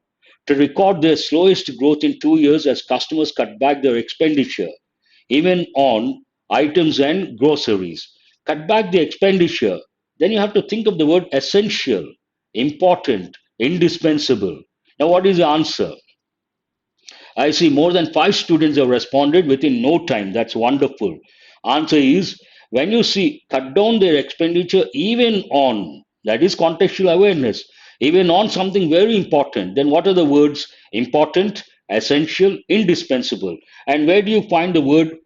to record their slowest growth in 2 years as customers cut back their expenditure, even on items and groceries. Cut back the expenditure. Then you have to think of the word essential, important, indispensable. Now, what is the answer? I see more than five students have responded within no time. That's wonderful. Answer is when you see cut down their expenditure even on. That is contextual awareness. Even on something very important, then what are the words? Important, essential, indispensable. And where do you find the word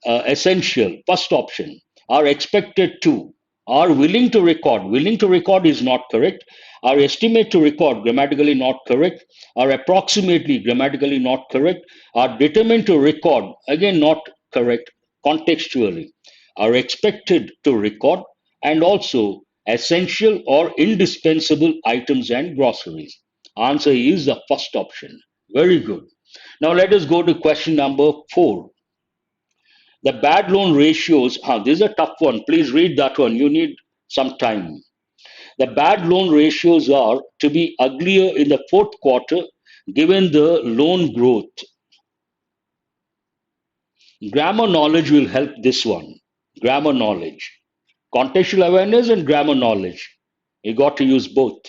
essential? First option. Are expected to. Are willing to record. Willing to record is not correct. Are estimate to record, grammatically not correct. Are approximately, grammatically not correct. Are determined to record, again not correct, contextually. Are expected to record, and also essential or indispensable items and groceries. Answer is the first option. Very good. Now let us go to question number 4. The bad loan ratios. This is a tough one. Please read that one. You need some time. The bad loan ratios are to be uglier in the fourth quarter given the loan growth. Grammar knowledge will help this one. Grammar knowledge. Contextual awareness and grammar knowledge. You got to use both.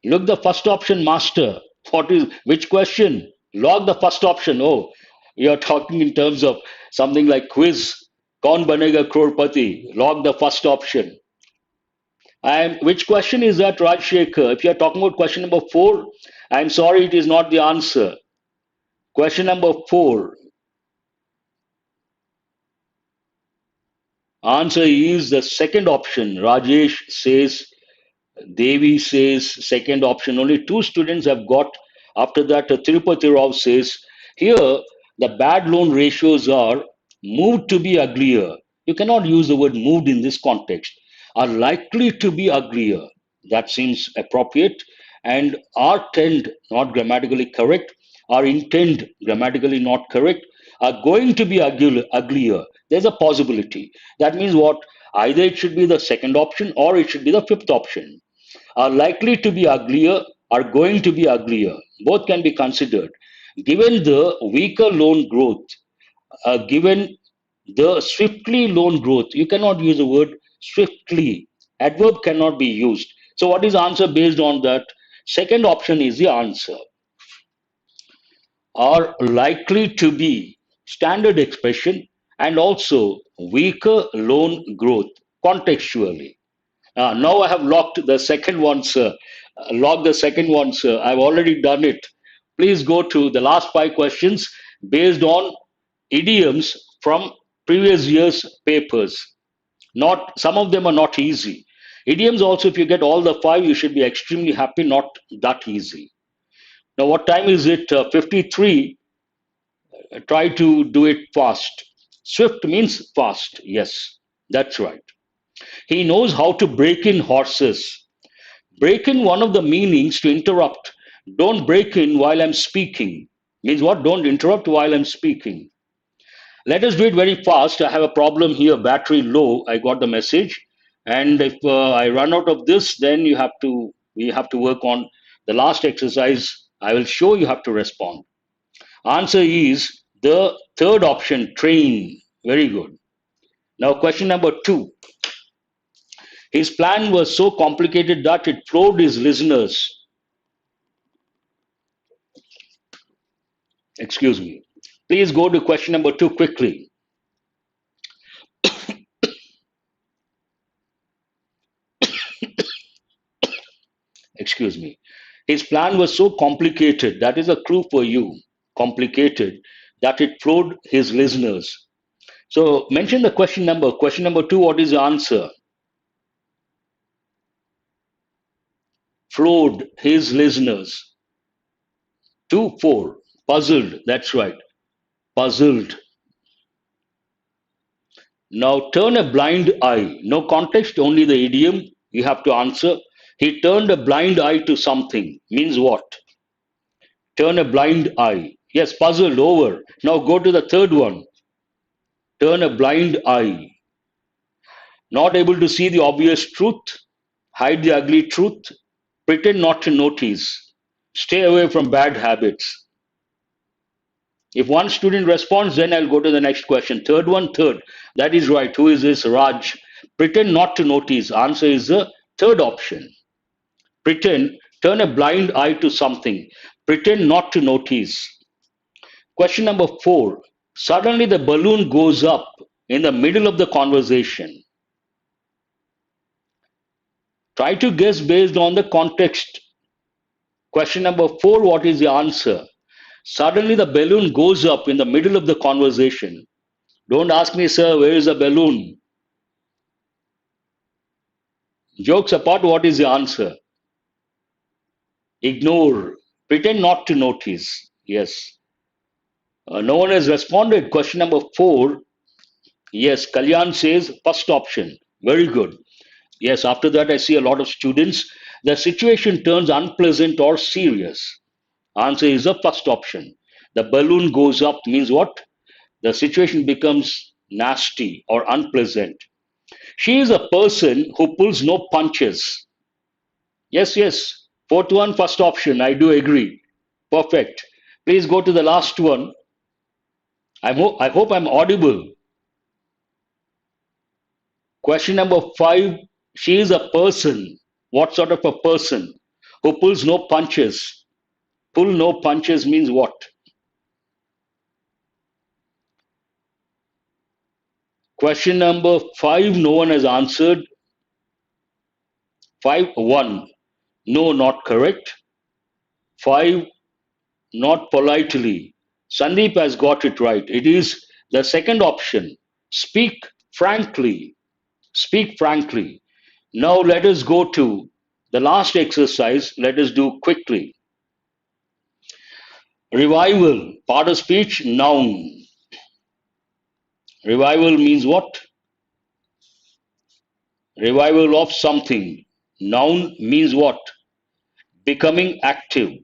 Look the first option, master. What is which question? Log the first option. Oh, you're talking in terms of something like quiz. Kaun banega crorepati? Log the first option. And which question is that, Rajshekhar? If you're talking about question number 4, I'm sorry, it is not the answer. Question number 4. Answer is the second option. Rajesh says, Devi says second option. Only 2 students have got. After that, Tirupati Rao says, here the bad loan ratios are moved to be uglier. You cannot use the word moved in this context. Are likely to be uglier. That seems appropriate. And are tend, not grammatically correct. Are intend, grammatically not correct. Are going to be uglier. There's a possibility. That means what? Either it should be the second option or it should be the fifth option. Are likely to be uglier, are going to be uglier. Both can be considered. Given the weaker loan growth, given the swiftly loan growth, you cannot use the word swiftly. Adverb cannot be used. So, what is the answer based on that? Second option is the answer. Are likely to be standard expression and also weaker loan growth contextually. Now I have locked the second one, sir. Lock the second one, sir. I've already done it. Please go to the last 5 questions based on idioms from previous year's papers. Not some of them are not easy. Idioms also, if you get all the 5, you should be extremely happy. Not that easy. Now, what time is it? 53. Try to do it fast. Swift means fast. Yes, that's right. He knows how to break in horses. Break in, one of the meanings to interrupt. Don't break in while I'm speaking. Means what? Don't interrupt while I'm speaking. Let us do it very fast. I have a problem here, battery low. I got the message. And if I run out of this, then we have to work on the last exercise. I will show you have to respond. Answer is the third option, train. Very good. Now, question number 2. His plan was so complicated that it floored his listeners. Excuse me. Please go to question number 2 quickly. Excuse me. His plan was so complicated, that is a clue for you, complicated, that it floored his listeners. So mention the question number. Question number 2, what is the answer? Floored his listeners. 2, 4. Puzzled. That's right. Puzzled. Now turn a blind eye. No context, only the idiom. You have to answer. He turned a blind eye to something. Means what? Turn a blind eye. Yes, puzzled, over. Now go to the third one. Turn a blind eye. Not able to see the obvious truth. Hide the ugly truth. Pretend not to notice. Stay away from bad habits. If one student responds, then I'll go to the next question. Third one, third. That is right. Who is this? Raj. Pretend not to notice. Answer is the third option. Pretend, turn a blind eye to something. Pretend not to notice. Question number 4. Suddenly the balloon goes up in the middle of the conversation. Try to guess based on the context. Question number 4, what is the answer? Suddenly the balloon goes up in the middle of the conversation. Don't ask me, sir, where is the balloon? Jokes apart, what is the answer? Ignore. Pretend not to notice. Yes. No one has responded. Question number 4. Yes, Kalyan says first option. Very good. Yes, after that, I see a lot of students. The situation turns unpleasant or serious. Answer is the first option. The balloon goes up means what? The situation becomes nasty or unpleasant. She is a person who pulls no punches. Yes, yes. Fourth one, first option. I do agree. Perfect. Please go to the last one. I hope I'm audible. Question number 5. She is a person. What sort of a person? Who pulls no punches. Pull no punches means what? Question number 5. No one has answered. 5, 1. No, not correct. 5. Not politely. Sandeep has got it right. It is the second option. Speak frankly. Speak frankly. Now let us go to the last exercise. Let us do quickly. Revival, part of speech, noun. Revival means what? Revival of something. Noun means what? Becoming active.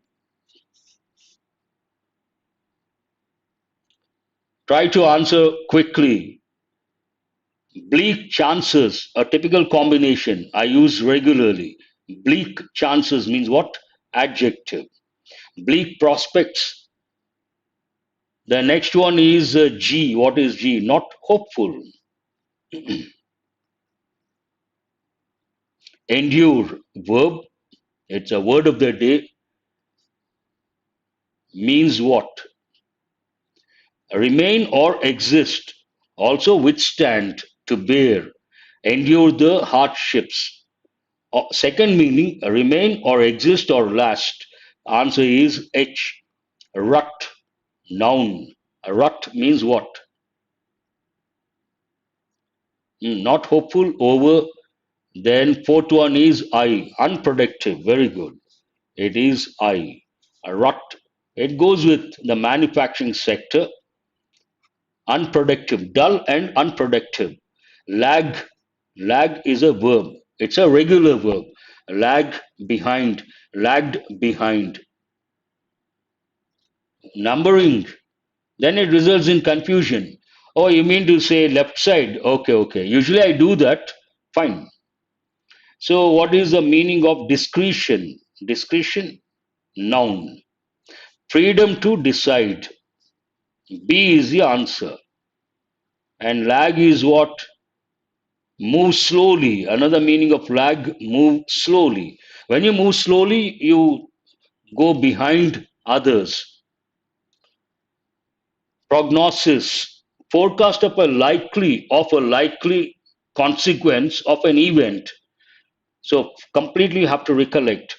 Try to answer quickly. Bleak chances, a typical combination I use regularly. Bleak chances means what? Adjective. Bleak prospects. The next one is G. What is G? Not hopeful. Endure, verb. It's a word of the day. Means what? Remain or exist. Also withstand, to bear. Endure the hardships. Second meaning, remain or exist or last. Answer is H. Rut, noun. Rut means what? Not hopeful, over. Then fourth one is I, unproductive. Very good. It is I. A rut. It goes with the manufacturing sector. Unproductive, dull and unproductive. Lag. Lag is a verb. It's a regular verb. Lag behind. Lagged behind. Numbering. Then it results in confusion. Oh, you mean to say left side? Okay, okay. Usually I do that. Fine. So, what is the meaning of discretion? Discretion, noun. Freedom to decide. B is the answer. And lag is what? Move slowly. Another meaning of lag, move slowly. When you move slowly, you go behind others. Prognosis. Forecast of a likely consequence of an event. So completely you have to recollect.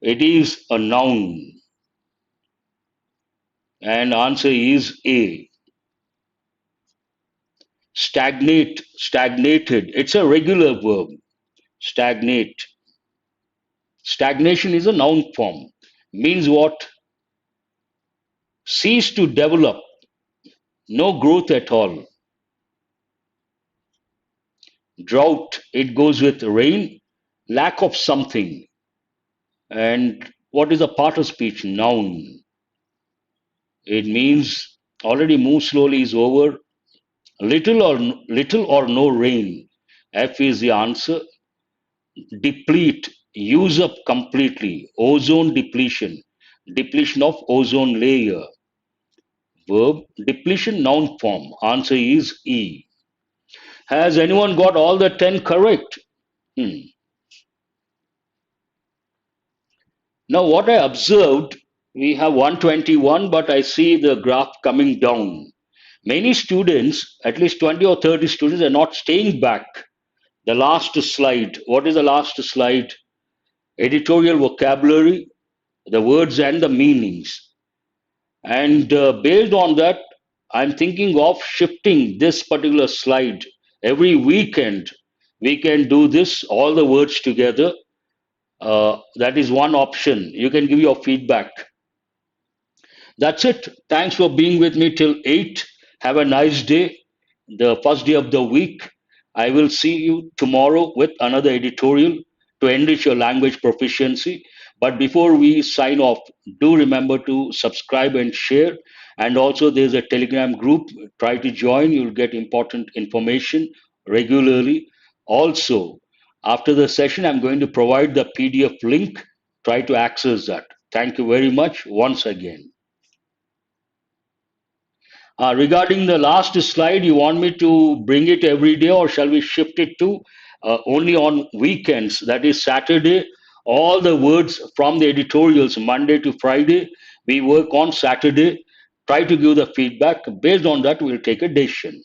It is a noun. And answer is A. Stagnate, stagnated. It's a regular verb. Stagnate. Stagnation is a noun form. Means what? Cease to develop. No growth at all. Drought. It goes with rain. Lack of something. And what is a part of speech? Noun. It means already move slowly is over. Little or no rain. F is the answer. Deplete, use up completely. Ozone depletion, depletion of ozone layer. Verb, depletion noun form. Answer is E. Has anyone got all the 10 correct? Hmm. Now, what I observed, we have 121, but I see the graph coming down. Many students, at least 20 or 30 students, are not staying back. The last slide. What is the last slide? Editorial vocabulary, the words and the meanings. And based on that, I'm thinking of shifting this particular slide. Every weekend, we can do this, all the words together. That is one option. You can give your feedback. That's it. Thanks for being with me till 8. Have a nice day, the first day of the week. I will see you tomorrow with another editorial to enrich your language proficiency. But before we sign off, do remember to subscribe and share. And also, there's a Telegram group. Try to join, you'll get important information regularly. Also, after the session, I'm going to provide the PDF link. Try to access that. Thank you very much once again. Regarding the last slide, you want me to bring it every day or shall we shift it to only on weekends? That is Saturday. All the words from the editorials, Monday to Friday, we work on Saturday. Try to give the feedback. Based on that, we'll take a decision.